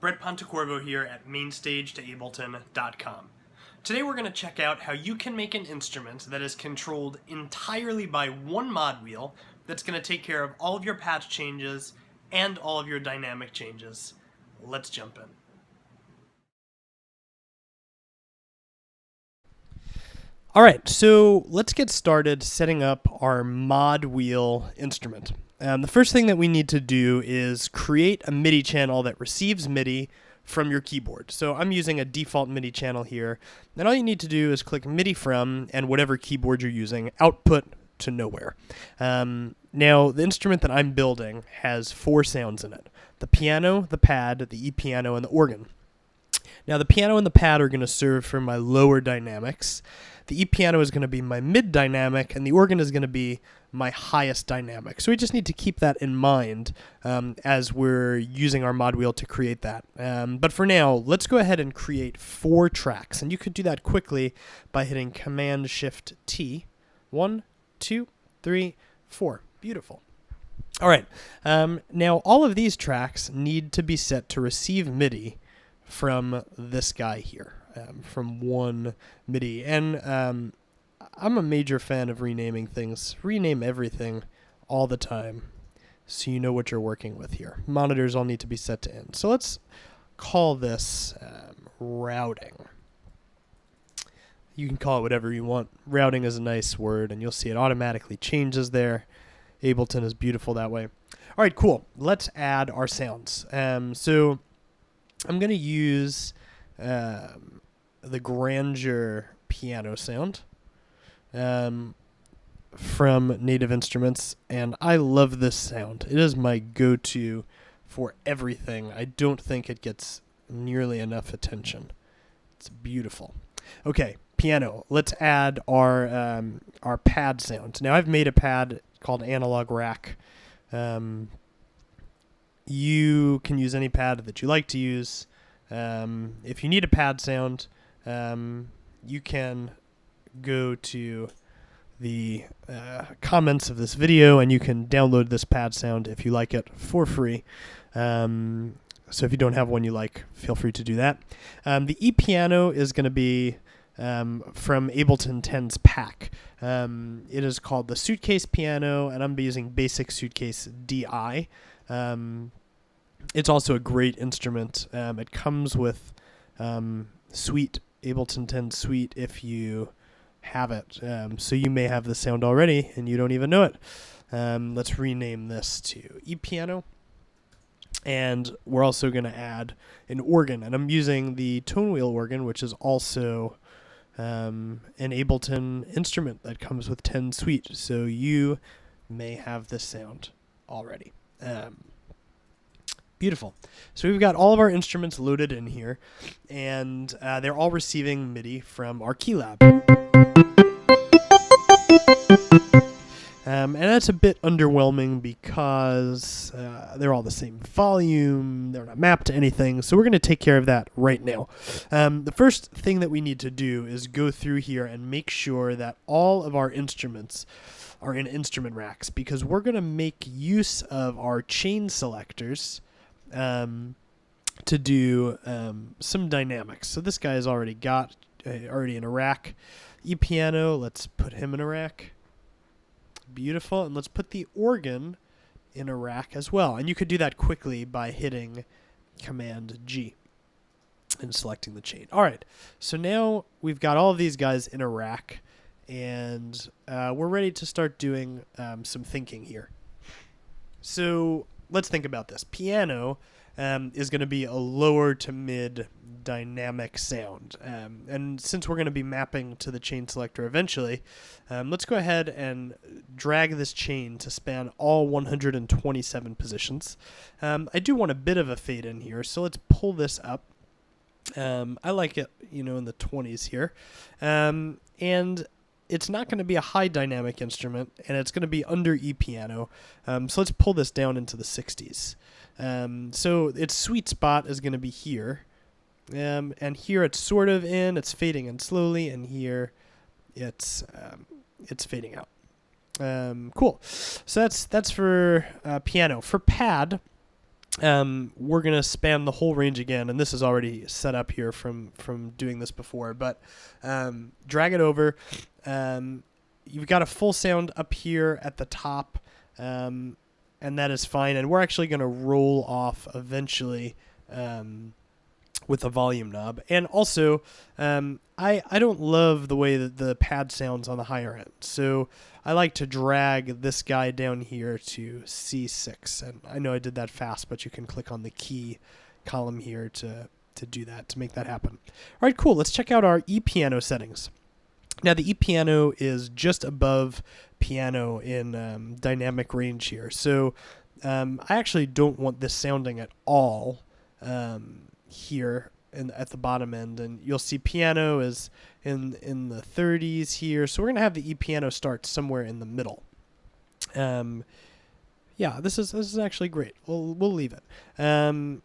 Brett Pontecorvo here at mainstagetoableton.com. Today we're going to check out how you can make an instrument that is controlled entirely by one ModWheel that's going to take care of all of your patch changes and all of your dynamic changes. Let's jump in. Alright, so let's get started setting up our ModWheel instrument. The first thing that we need to do is create a Midi channel that receives Midi from your keyboard. So I'm using a default Midi channel here, and all you need to do is click Midi from, and whatever keyboard you're using, output to nowhere. Now, the instrument that I'm building has 4 sounds in it: the piano, the pad, the E-piano, and the organ. Now, the piano and the pad are going to serve for my lower dynamics. The E-piano is going to be my mid dynamic, and the organ is going to be my highest dynamic. So we just need to keep that in mind as we're using our ModWheel to create that. But for now, let's go ahead and create 4 tracks. And you could do that quickly by hitting Command-Shift-T. 1, 2, 3, 4. Beautiful. All right. Now, all of these tracks need to be set to receive MIDI from this guy here. From one Midi. And I'm a major fan of renaming things. Rename everything all the time so you know what you're working with here. Monitors all need to be set to end. So let's call this routing. You can call it whatever you want. Routing is a nice word, and you'll see it automatically changes there. Ableton is beautiful that way. All right, cool. Let's add our sounds. So I'm going to use the Grandeur piano sound from Native Instruments, and I love this sound. It is my go-to for everything. I don't think it gets nearly enough attention. It's beautiful. Okay, piano. Let's add our pad sound. Now, I've made a pad called Analog Rack. You can use any pad that you like to use. If you need a pad sound, you can go to the comments of this video and you can download this pad sound if you like it for free. So if you don't have one you like, feel free to do that. The E-piano is going to be from Ableton 10's pack. It is called the Suitcase Piano, and I'm using Basic Suitcase DI. It's also a great instrument. It comes with Suite, Ableton 10 Suite, if you have it. So you may have the sound already and you don't even know it. Let's rename this to E-piano. And we're also going to add an organ. And I'm using the tone wheel organ, which is also an Ableton instrument that comes with 10 Suite. So you may have this sound already. Beautiful. So we've got all of our instruments loaded in here, and they're all receiving MIDI from our Keylab. And that's a bit underwhelming because they're all the same volume, they're not mapped to anything, so we're going to take care of that right now. The first thing that we need to do is go through here and make sure that all of our instruments are in instrument racks, because we're going to make use of our chain selectors to do some dynamics. So this guy is already in a rack. E-piano, let's put him in a rack. Beautiful. And let's put the organ in a rack as well. And you could do that quickly by hitting Command-G and selecting the chain. All right. So now we've got all of these guys in a rack, and we're ready to start doing some thinking here. So let's think about this. Piano is going to be a lower to mid dynamic sound. And since we're going to be mapping to the chain selector eventually, let's go ahead and drag this chain to span all 127 positions. I do want a bit of a fade in here, so let's pull this up. I like it, in the 20s here. And it's not going to be a high dynamic instrument, and it's going to be under E-piano. So let's pull this down into the 60s. So its sweet spot is going to be here. And here it's sort of in, it's fading in slowly, and here it's fading out. Cool. So that's for piano. For pad, we're going to span the whole range again, and this is already set up here from doing this before, but drag it over. You've got a full sound up here at the top, and that is fine, and we're actually going to roll off eventually with the volume knob. And also, I don't love the way that the pad sounds on the higher end, so I like to drag this guy down here to C6. And I know I did that fast, but you can click on the key column here to do that, to make that happen. All right, cool. Let's check out our E-piano settings. Now, the E-piano is just above piano in dynamic range here. So I actually don't want this sounding at all here at the bottom end, and you'll see piano is in the 30s here, so we're going to have the E-piano start somewhere in the middle. Yeah, this is actually great. We'll leave it. And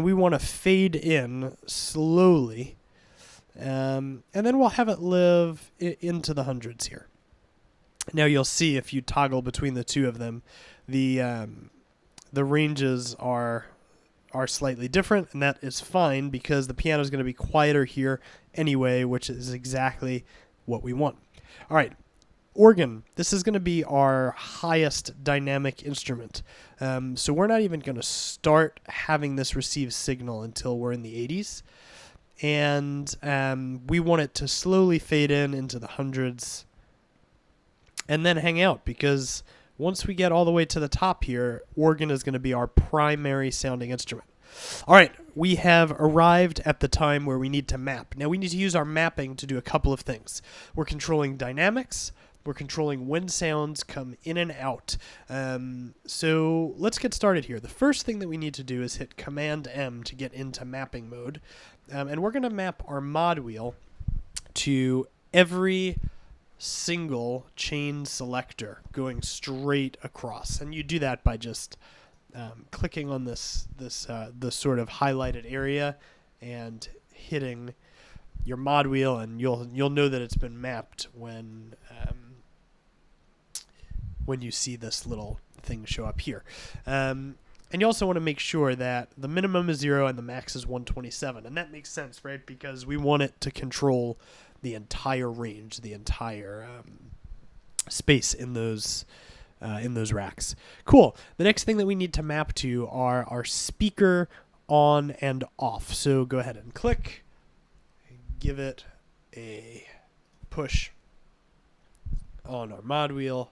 we want to fade in slowly, and then we'll have it live into the hundreds here. Now you'll see if you toggle between the two of them, the ranges are slightly different, and that is fine because the piano is going to be quieter here anyway, which is exactly what we want. All right, organ. This is going to be our highest dynamic instrument. So we're not even going to start having this receive signal until we're in the 80s. And we want it to slowly fade into the hundreds and then hang out, because once we get all the way to the top here, organ is going to be our primary sounding instrument. All right, we have arrived at the time where we need to map. Now we need to use our mapping to do a couple of things. We're controlling dynamics. We're controlling when sounds come in and out. So let's get started here. The first thing that we need to do is hit Command M to get into mapping mode. And we're going to map our ModWheel to every single chain selector going straight across. And you do that by just clicking on this sort of highlighted area and hitting your ModWheel, and you'll know that it's been mapped when you see this little thing show up here. And you also want to make sure that the minimum is 0 and the max is 127. And that makes sense, right? Because we want it to control the entire range, the entire space in those racks. Cool. The next thing that we need to map to are our speaker on and off. So go ahead and click, give it a push on our ModWheel,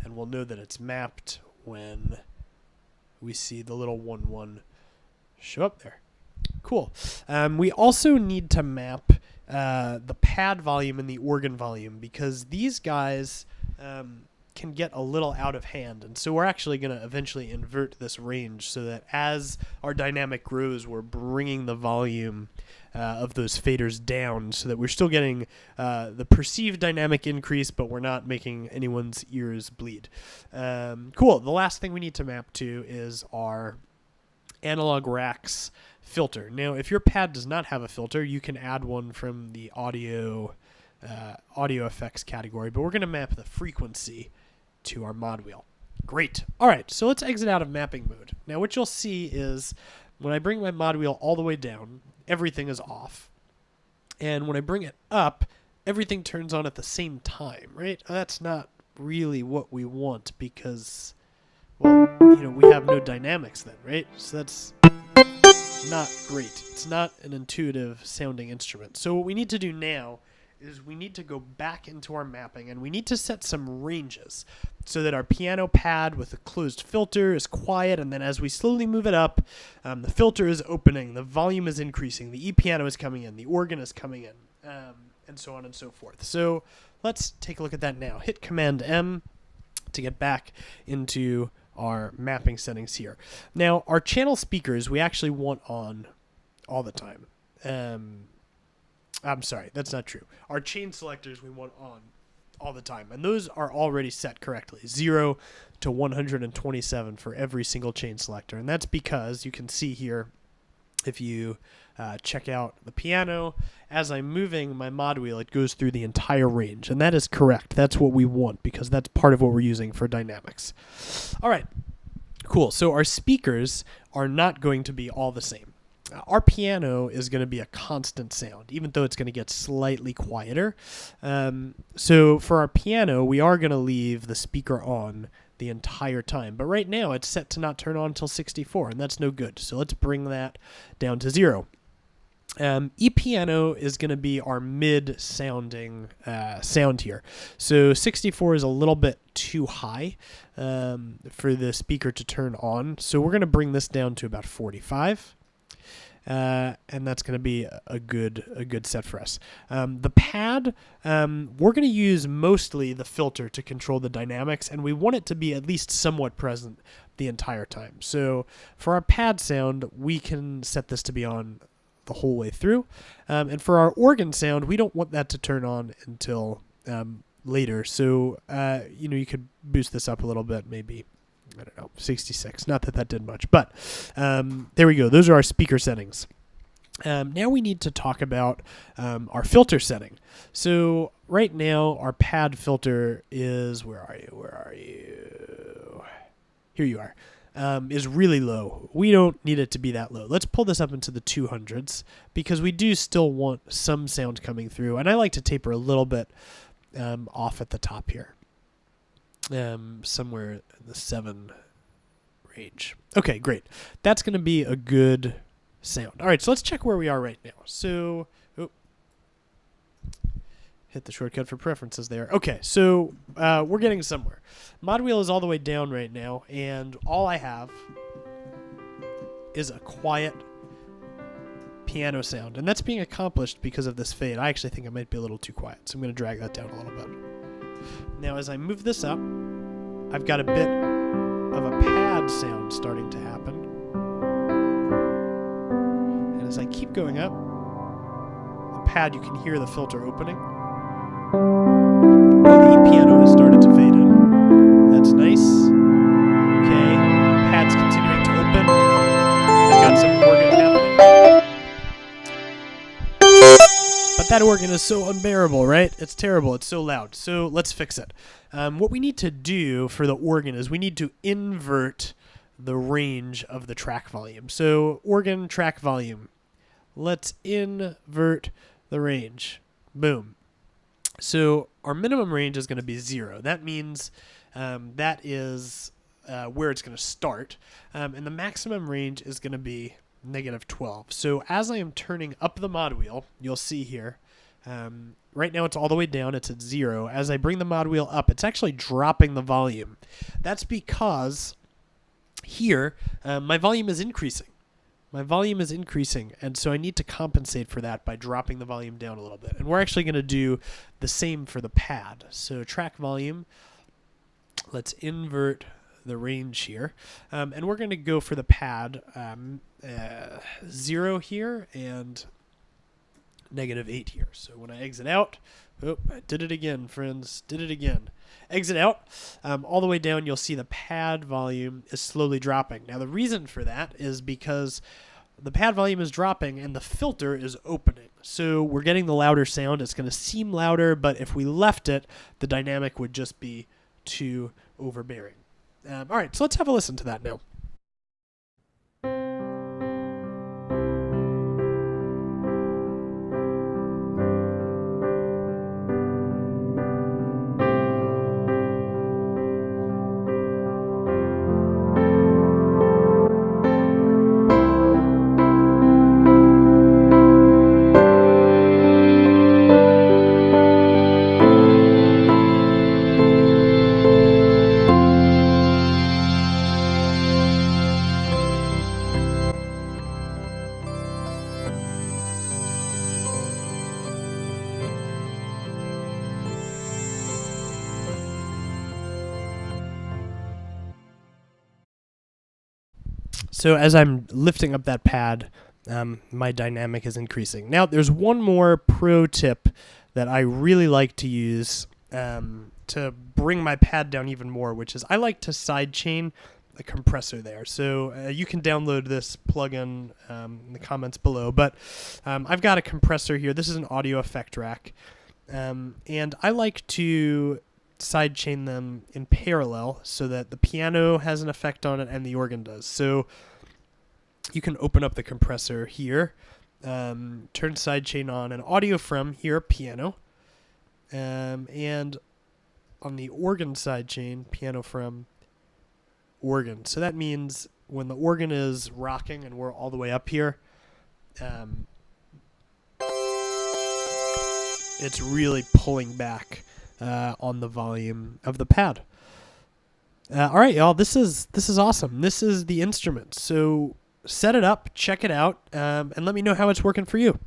and we'll know that it's mapped when we see the little 1-1 show up there. Cool. We also need to map the pad volume and the organ volume, because these guys can get a little out of hand. And so we're actually going to eventually invert this range so that as our dynamic grows, we're bringing the volume of those faders down so that we're still getting the perceived dynamic increase, but we're not making anyone's ears bleed. Cool. The last thing we need to map to is our analog racks filter. Now, if your pad does not have a filter, you can add one from the audio effects category, but we're going to map the frequency to our ModWheel. Great. All right, so let's exit out of mapping mode. Now, what you'll see is when I bring my ModWheel all the way down, everything is off. And when I bring it up, everything turns on at the same time, right? That's not really what we want because, well, we have no dynamics then, right? So that's not great. It's not an intuitive sounding instrument. So what we need to do now is we need to go back into our mapping and we need to set some ranges so that our piano pad with a closed filter is quiet, and then as we slowly move it up, the filter is opening, the volume is increasing, the E-piano is coming in, the organ is coming in, and so on and so forth. So let's take a look at that now. Hit Command M to get back into our mapping settings here. Now, our channel speakers we actually want on all the time. I'm sorry, that's not true. Our chain selectors we want on all the time, and those are already set correctly, 0 to 127 for every single chain selector, and that's because you can see here, if you check out the piano, as I'm moving my ModWheel, it goes through the entire range, and that is correct. That's what we want because that's part of what we're using for dynamics. All right, Cool. So our speakers are not going to be all the same. Our piano is going to be a constant sound, even though it's going to get slightly quieter. So for our piano, we are going to leave the speaker on the entire time. But right now, it's set to not turn on until 64, and that's no good. So let's bring that down to 0. E-piano is going to be our mid-sounding sound here. So 64 is a little bit too high for the speaker to turn on. So we're going to bring this down to about 45. And that's going to be a good set for us. The pad, we're going to use mostly the filter to control the dynamics, and we want it to be at least somewhat present the entire time. So for our pad sound, we can set this to be on the whole way through. And for our organ sound, we don't want that to turn on until later. So, you could boost this up a little bit, maybe, 66. Not that did much, but there we go. Those are our speaker settings. Now we need to talk about our filter setting. So right now, our pad filter is, where are you? Here you are. Is really low. We don't need it to be that low. Let's pull this up into the 200s because we do still want some sound coming through. And I like to taper a little bit off at the top here. Somewhere in the 7 range. Okay, great. That's going to be a good sound. All right, so let's check where we are right now. So, hit the shortcut for preferences there. Okay, so we're getting somewhere. ModWheel is all the way down right now, and all I have is a quiet piano sound, and that's being accomplished because of this fade. I actually think it might be a little too quiet, so I'm going to drag that down a little bit. Now, as I move this up, I've got a bit of a pad sound starting to happen. And as I keep going up, the pad, you can hear the filter opening. The piano has started to fade in. That's nice. Okay, pad's continuing to open. I've got some organ happening. But that organ is so unbearable, right? It's terrible. It's so loud. So let's fix it. What we need to do for the organ is we need to invert the range of the track volume. So organ track volume. Let's invert the range. Boom. So our minimum range is going to be 0. That means that is where it's going to start. And the maximum range is going to be -12. So as I am turning up the ModWheel, you'll see here, right now it's all the way down. It's at 0. As I bring the ModWheel up, it's actually dropping the volume. That's because here my volume is increasing. My volume is increasing, and so I need to compensate for that by dropping the volume down a little bit. And we're actually going to do the same for the pad. So track volume, let's invert the range here. And we're going to go for the pad 0 here and -8 here. So when I exit out, I did it again, friends, did it again. Exit out, all the way down, you'll see the pad volume is slowly dropping. Now, the reason for that is because the pad volume is dropping and the filter is opening. So we're getting the louder sound. It's going to seem louder, but if we left it, the dynamic would just be too overbearing. All right, so let's have a listen to that now. So as I'm lifting up that pad, my dynamic is increasing. Now, there's one more pro tip that I really like to use to bring my pad down even more, which is I like to sidechain a compressor there. So you can download this plugin in the comments below. But I've got a compressor here. This is an audio effect rack. And I like to sidechain them in parallel so that the piano has an effect on it and the organ does. So you can open up the compressor here, turn sidechain on, and audio from here, piano, and on the organ sidechain, piano from organ. So that means when the organ is rocking and we're all the way up here, it's really pulling back on the volume of the pad. All right, y'all, this is awesome. This is the instrument. So set it up, check it out, and let me know how it's working for you.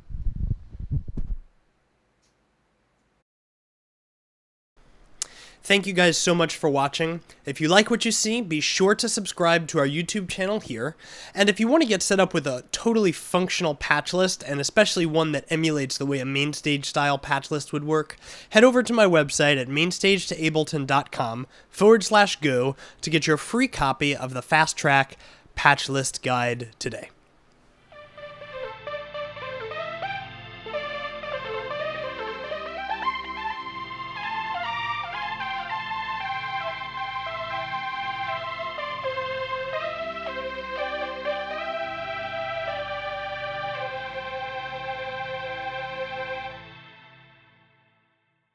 Thank you guys so much for watching. If you like what you see, be sure to subscribe to our YouTube channel here. And if you want to get set up with a totally functional patch list, and especially one that emulates the way a mainstage style patch list would work, head over to my website at mainstagetoableton.com/go to get your free copy of the Fast Track Patch List Guide today.